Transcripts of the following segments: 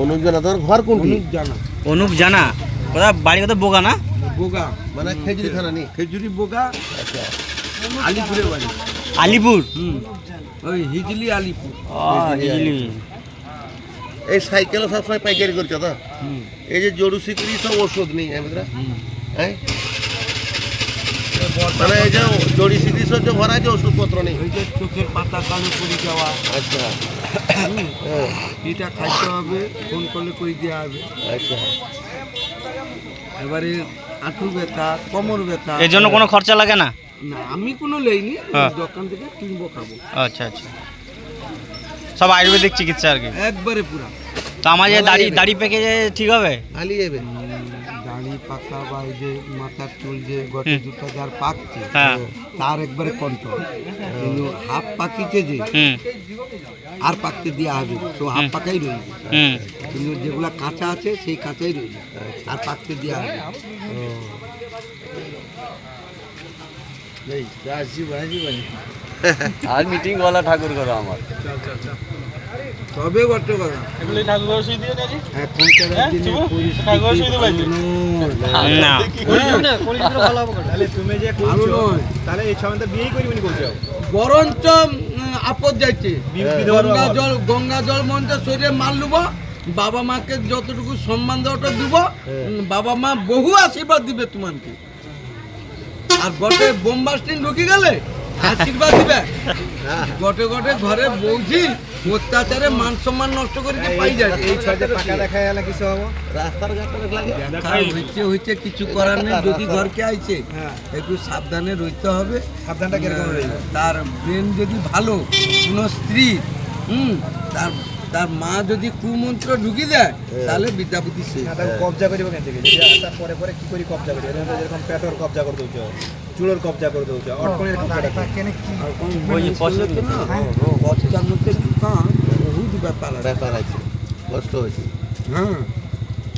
অনুপ জানা, তোর ঘর কোনটি? অনুপ জানা, কোথা বাড়ি কোথা? বোগা না? বোগা মানে খেজুরি থানা নি? খেজুরি বোগা, আচ্ছা, আলিপুরে বাড়ি। আলিপুর? ওই হিজলি আলিপুর। হিজলি। এই সাইকেলও সবসময় পাইকারি করছো তো? এই যে জরু সিকড়ি সব ওষুধ নেই হ্যাঁ, মানে এই যে জড়ি সিকড়ি সব যে ভরা আছে ওষুধপত্র নেই। ওই যে চোখের পাতা কালো পড়ে যাওয়া, আচ্ছা, এটা খাইতে হবে, ফোন করলে করে দেওয়া হবে। আচ্ছা, এবারে হাঁটু ব্যথা, কোমর ব্যথা, এর জন্য কোনো খরচা লাগে না? না আমি কোনো লেইনি, হ্যাঁ। দোকান থেকে কিনবো খাবো। আচ্ছা আচ্ছা, সব আয়ুর্বেদিক চিকিৎসা আর কি? একবারে পুরা। তো আমার যে দাড়ি পেকে যায় ঠিক হবে? আলি যাবে। দাড়ি পাকা বা এই যে মাথার চুল যে গটে দুটা যার পাকছে, হ্যাঁ। তার একবারে কন্ট্রোল। কিন্তু হাফ পাকিতে যে আর পাকতে দেওয়া হবে, তো হাফ পাকাই রইবে। কিন্তু যেগুলা কাঁচা আছে সেই কাঁচাই রইবে, আর পাকতে দেওয়া হবে। আর মিটিং বলা ঠাকুর করো আমার। তবে বটে কথা, এখনকার দিনে পরিস্থিতি ভালো না। তুমি যে ভালো নয়, তাহলে এই ছয়টা বিয়েই করবি নি বলছো? বরঞ্চ আপদ যাইছে। গঙ্গা জল মন্ত্রে শরীরে মাল লুব, বাবা মাকে যতটুকু সম্মান দেওয়াটা দিব, বাবা মা বহু আশীর্বাদ দিবে তোমাকে। আর গটে বোমবাস্টিং ঢুকি গেলে আশীর্বাদ দিবে। গটে গটে ঘরে বৌঝি অত্যাচারে মান সম্মান নষ্ট করে পাই যায়। এই ছয়টা টাকা দেখা গেলে কিছু হবো? রাস্তার ঘাটে লাগে হইতে কিছু করার নেই। যদি ঘরকে আইছে একটু সাবধানে রইতে হবে। সাবধানটা কিরকম রইবে? তার ব্রেন যদি ভালো, কোনো স্ত্রী তার তার মা যদি কুমন্ত্র ঢুকি দেয়, তাহলে বিদ্যাপতি শেষ। কবজা করিব কেন থেকে? যদি আসার পরে পরে কি করি কবজা করি? যেরকম পেটর কবজা করে দেউছ, চুলোর কবজা করে দেউছ, অটকনের কবজা কেনে কি? কবজার মধ্যে ঢুকা বহুত ব্যাপার আছে, কষ্ট হয়েছে। হ্যাঁ,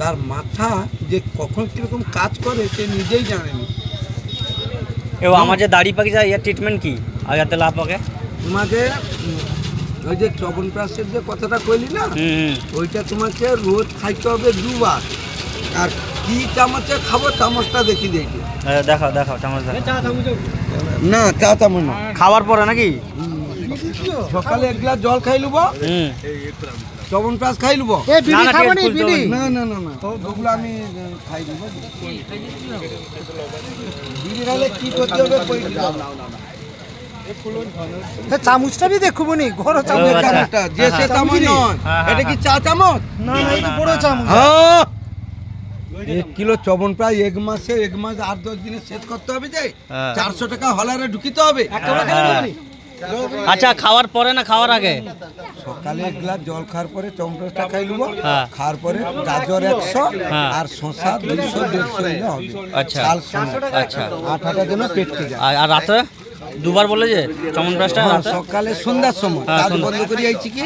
তার মাথা যে কখন কিরকম কাজ করে সে নিজেই জানেনি। এবার আমার যে দাড়ি পাকি যায়, এর ট্রিটমেন্ট কি? আগাতে লাভ পাকে? তোমাকে ওই যে চবনপ্রাশের যে কথাটা কইলি না, ওইটা তোমাকে রোজ খাইতে হবে 2 বার। আর কি চামচে খাবো চামচটা দেখি দেখি। দেখাও দেখাও চামচ দেখাও। না, চা চামচ না, খাওয়ার পরে নাকি? সকালে 1 গ্লাস জল খাই লুব, চবনপ্রাশ খাই লুব। না না না না, ওগুলো আমি খাই দিব। বিড়ি খাইলে কি করতে হবে? চামচটা বি দেখবো নি ঘর চামচটা যে সে চামচ নয়, এটা কি চা চামচ? না না, এটা বড় চামচ। 1 কিলো চবনপ্রাশ 1 মাস 8-10 দিনে শেষ করতে হবে। যে 400 টাকা হলারে ঢুকিতে হবে। আচ্ছা, খাওয়ার পরে না খাওয়ার আগে? সকালে 1 গ্লাস জল খাওয়ার পরে চবনপ্রাশটা খাই লুব। খাওয়ার পরে গাজর 100 আর শসা 200-150 এলে হবে। আচ্ছা আচ্ছা, আঠাটা যেন পেটকে যায়। আর রাত্রে 2 বার বলে যে চমনপ্রাশটা? সকালে সন্ধ্যার সময় কাজ বন্ধ করে আইছি কি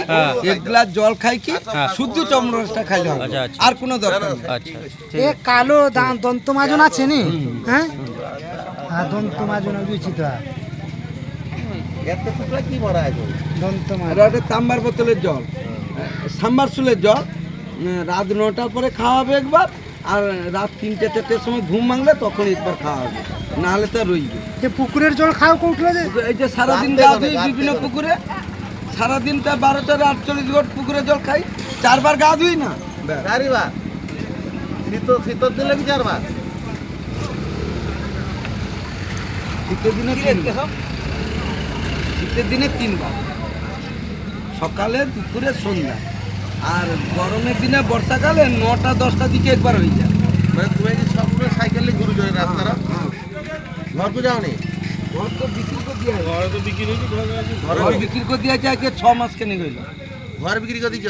1 গ্লাস জল খাই কি শুদ্ধ চমনপ্রাশটা খাইলে হবে, আর কোনো দরকার নেই। আচ্ছা, এ কালো দন্ত মাজন আছে নি? হ্যাঁ, দন্ত মাজন উচিত। এত টুকরা কি ভরা আছে? দন্ত মাজন এটা একটা তাম্বার বোতলের জল, সাম্বার সুলের জল। রাত 9টার পরে খাওয়া হবে একবার, আর রাত 3-4টার সময় ঘুম ভাঙলে তখন একবার খাওয়া হবে, নাহলে তো রইবে। পুকুরের জল খাও কৌটলে যে? এই যে সারাদিন গা ধুই বিভিন্ন পুকুরে, সারাদিনটা 12-48 ঘন্টা পুকুরে জল খাই, 4 বার গা ধুই না। চারিবার? শীতর দিলে কি 4 বার? শীতের দিনে 3 বার। শীতের দিনে 3 বার, সকালে, দুপুরে, সন্ধ্যা। আর গরমের দিনে বর্ষাকালে 9টা-10টার দিকে একবার হয়ে যায়। মানে তুমি যে সবসময় সাইকেলে ঘুরে যাও রাস্তাটা, ঘর তো যাও নি? ঘর তো বিক্রি করে দিয়ে ঘর বিক্রি করে দিয়েছে আজকে 6 মাস কেনে গেল। ঘর বিক্রি করে দিচ্ছ?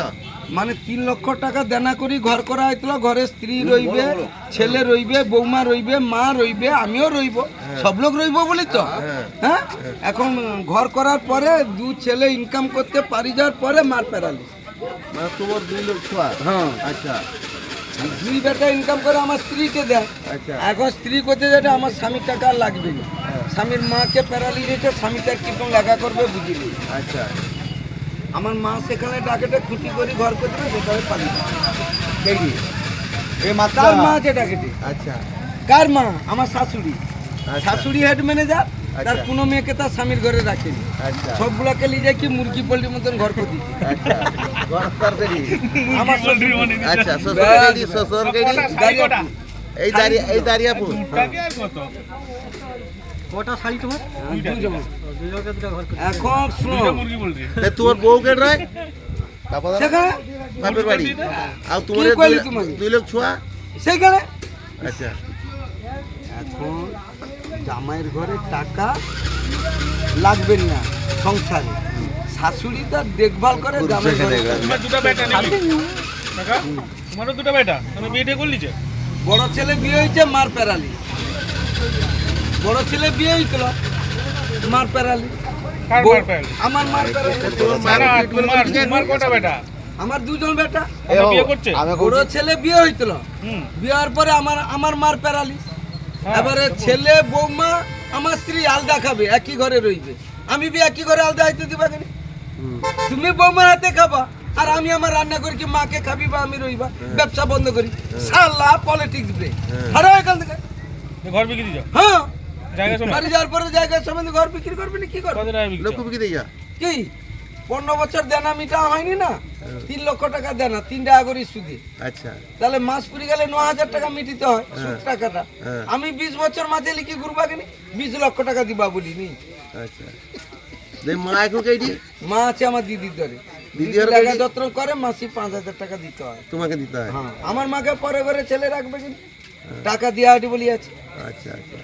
মানে 3 লক্ষ টাকা দেনা করি ঘর করা হয়েছিল। ঘরে স্ত্রী রইবে, ছেলে রইবে, বৌমা রইবে, মা রইবে, আমিও রইব, সব লোক রইব বলি তো। হ্যাঁ, এখন ঘর করার পরে 2 ছেলে ইনকাম করতে পারি যাওয়ার পরে মার প্যারালিস। মানে তোমার 2 লোক ছোয়া? হ্যাঁ, আচ্ছা 2 বেটা ইনকাম করে আমার স্ত্রীকে দেয়। আচ্ছা, এখন স্ত্রী করতে যেটা আমার স্বামীর টাকা আর লাগবে না। স্বামীর মাকে প্যারালিস হয়েছে, স্বামী তার কিরকম লাগা করবে বুঝিলি। আচ্ছা। আমার মা সেখানে ডাকেটে খুঁটি করে ঘর করে দেবে, সেখানে পালিয়ে যাবে। এই যে এই মাত্রা কার মা আছে ডাকেটে? আচ্ছা কার মা? আমার শাশুড়ি। আচ্ছা। শাশুড়ি হেড ম্যানেজার, তার আচ্ছা। কোনো মেয়েকে তার স্বামীর ঘরে রাখেনি। আচ্ছা সবগুলাকে নিয়ে যায় কি মুরগি পোল্ট্রির মতন ঘর করে দিচ্ছে। আচ্ছা গরম তরকারি আমার শ্বশুর আচ্ছা শ্বশুর গাড়ি এই দাঁড়িয়াপুর দুজন। এখন শোনো, তোমার বউ কে রায় সেখানে বাপের বাড়ি আর তোমার কি কইলি তোমাকে? দুই লোক ছোয়া সেইখানে আচ্ছা এখন জামাইয়ের ঘরে টাকা লাগবে না সংসারে, শাশুড়ি তার দেখভাল করে জামাইয়ের ঘরে। তোমার দুটো বেটা নাকি কাকা তোমারও দুটো বেটা তুমি বিয়ে টিয়ে করলিছে বড় ছেলে বিয়ে হয়েছে মার পেরালি, বড় ছেলে বিয়ে হয়েছিল মার পেরালি। কার বউ- মার পেরালি? আমার মার পেরালি। না না তোমার কটা বেটা আমার দুজন বেটা। আমার বিয়ে করছে বড় ছেলে বিয়ে হয়েছিল, হুম বিয়ে হওয়ার পরে আমার মার প্যারালিস। হ্যাঁ। এবারে ছেলে বৌমা আমার স্ত্রী আলাদা খাবে, একই ঘরে রইবে। আমি বি একই ঘরে আলাদা হইতে দিবা কেন? তুমি বৌমার হাতে খাবা আর আমি আমার রান্না করি কি মাকে খাবি বা আমি রইবা, ব্যবসা বন্ধ করি। সালা পলিটিক্স বে হারো এখান থেকে। ঘর বিক্রি দিছো হ্যাঁ, জায়গা শোনো বাড়ি যাওয়ার পরে জায়গার সম্বন্ধে ঘর বিক্রি করবে না, কি করবে? কত টাকা বিক্রি লোক বিক্রি দিয়া কি 15 বছর দেনা মিটা হয়নি না, 3 লক্ষ টাকা দেনা, 3 টাকা করে সুদে। আচ্ছা তাহলে মাস পুরি গেলে 9,000 টাকা মিটিতে হয় সুদ টাকাটা। হ্যাঁ। আমি 20 বছর মাঝে লিখি ঘুরবা কেন? 20 লক্ষ টাকা দিবা বলিনি। আচ্ছা মা এখন কেডি মা আছে আমার দিদির ধরে, দিদি দিদি আর লাগা কেডি? যত্ন করে, মাসি 5,000 টাকা দিতে হয়। তোমাকে দিতে হয় হ্যাঁ, আমার মাকে পরে ঘরে ছেলে রাখবে কিন্তু টাকা দিয়া হাঁটি বলি আছে। আচ্ছা আচ্ছা